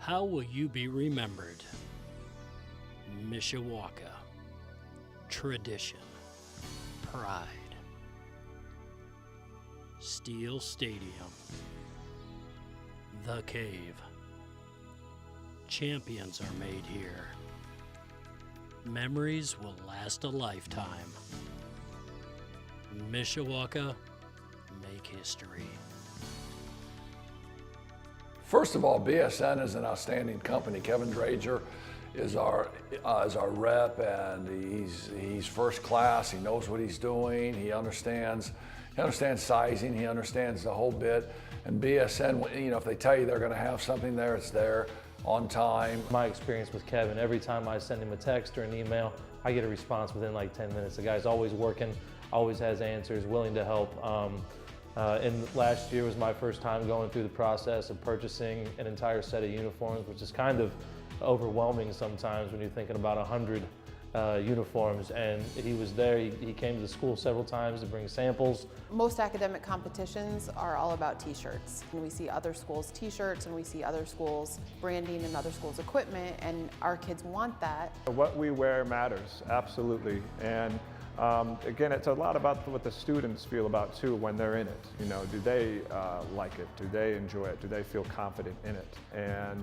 How will you be remembered? Mishawaka. Tradition. Pride. Steel Stadium. The Cave. Champions are made here. Memories will last a lifetime. Mishawaka, make history. First of all, BSN is an outstanding company. Kevin Drager is our rep, and he's first class. He knows what he's doing. He understands sizing. He understands the whole bit. And BSN, you know, if they tell you they're going to have something there, it's there on time. My experience with Kevin, every time I send him a text or an email, I get a response within like 10 minutes. The guy's always working, always has answers, willing to help. And last year was my first time going through the process of purchasing an entire set of uniforms, which is kind of overwhelming sometimes when you're thinking about 100 uniforms. And he was there. He came to the school several times to bring samples. Most academic competitions are all about t-shirts. And we see other schools' t-shirts, and we see other schools' branding and other schools' equipment, and our kids want that. What we wear matters, absolutely. And again, it's a lot about what the students feel about too when they're in it. You know, do they like it? Do they enjoy it? Do they feel confident in it? And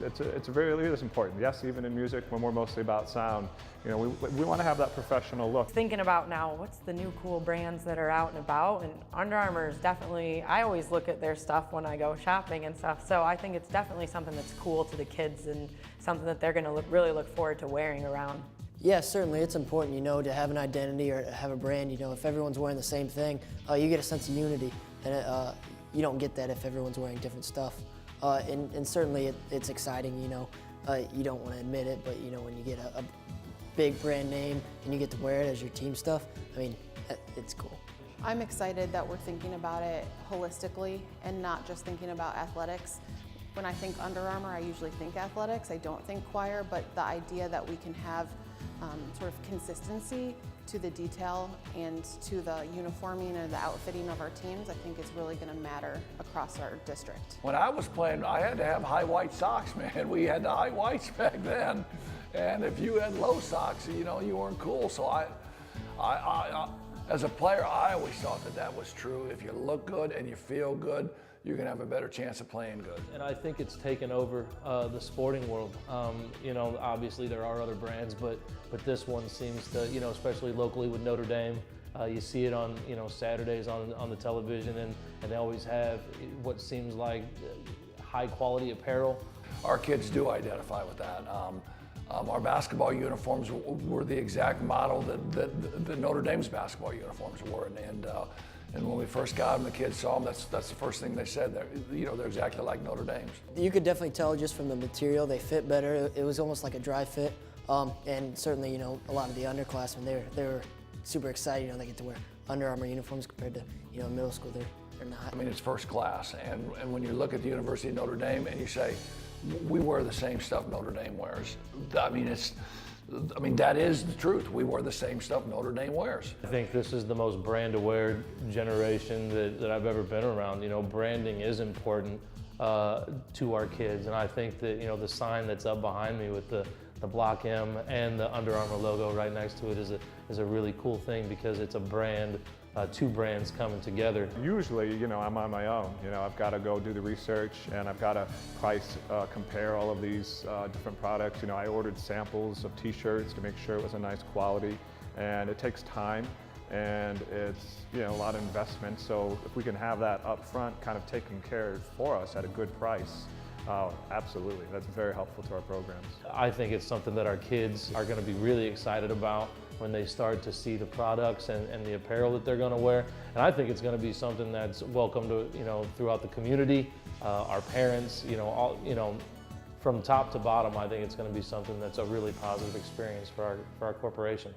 it's really important. Yes, even in music, when we're mostly about sound, you know, we want to have that professional look. Thinking about now, what's the new cool brands that are out and about? And Under Armour is definitely, I always look at their stuff when I go shopping and stuff. So I think it's definitely something that's cool to the kids and something that they're going to really look forward to wearing around. Yeah, certainly it's important, you know, to have an identity or have a brand. You know, if everyone's wearing the same thing, you get a sense of unity, and you don't get that if everyone's wearing different stuff. And certainly it's exciting, you know. You don't want to admit it, but you know, when you get a big brand name and you get to wear it as your team stuff, I mean, it's cool. I'm excited that we're thinking about it holistically and not just thinking about athletics. When I think Under Armour, I usually think athletics. I don't think choir, but the idea that we can have sort of consistency to the detail and to the uniforming and the outfitting of our teams, I think is really going to matter across our district. When I was playing, I had to have high white socks, man. We had the high whites back then. And if you had low socks, you know, you weren't cool. So I as a player, I always thought that was true. If you look good and you feel good, you're going to have a better chance of playing good. And I think it's taken over the sporting world. You know, obviously there are other brands, but this one seems to, you know, especially locally with Notre Dame, you see it on, you know, Saturdays on the television, and they always have what seems like high quality apparel. Our kids do identify with that. Our basketball uniforms were the exact model that Notre Dame's basketball uniforms were, and when we first got them, the kids saw them. That's the first thing they said. They're exactly like Notre Dame's. You could definitely tell just from the material, they fit better. It was almost like a dry fit, and certainly, you know, a lot of the underclassmen, they were super excited. You know, they get to wear Under Armour uniforms compared to, you know, middle school. They're not. I mean, it's first class, and when you look at the University of Notre Dame and you say, we wear the same stuff Notre Dame wears. I mean, that is the truth. We wear the same stuff Notre Dame wears. I think this is the most brand-aware generation that I've ever been around. You know, branding is important to our kids, and I think that, you know, the sign that's up behind me with the Block M and the Under Armour logo right next to it is a really cool thing, because it's a brand, two brands coming together. Usually, you know, I'm on my own. You know, I've got to go do the research, and I've got to price compare all of these different products. You know, I ordered samples of t-shirts to make sure it was a nice quality, and it takes time, and it's, you know, a lot of investment. So if we can have that up front kind of taken care of for us at a good price, absolutely, that's very helpful to our programs. I think it's something that our kids are going to be really excited about when they start to see the products and the apparel that they're going to wear. And I think it's going to be something that's welcomed, you know, throughout the community, our parents, you know, all, you know, from top to bottom. I think it's going to be something that's a really positive experience for our corporation.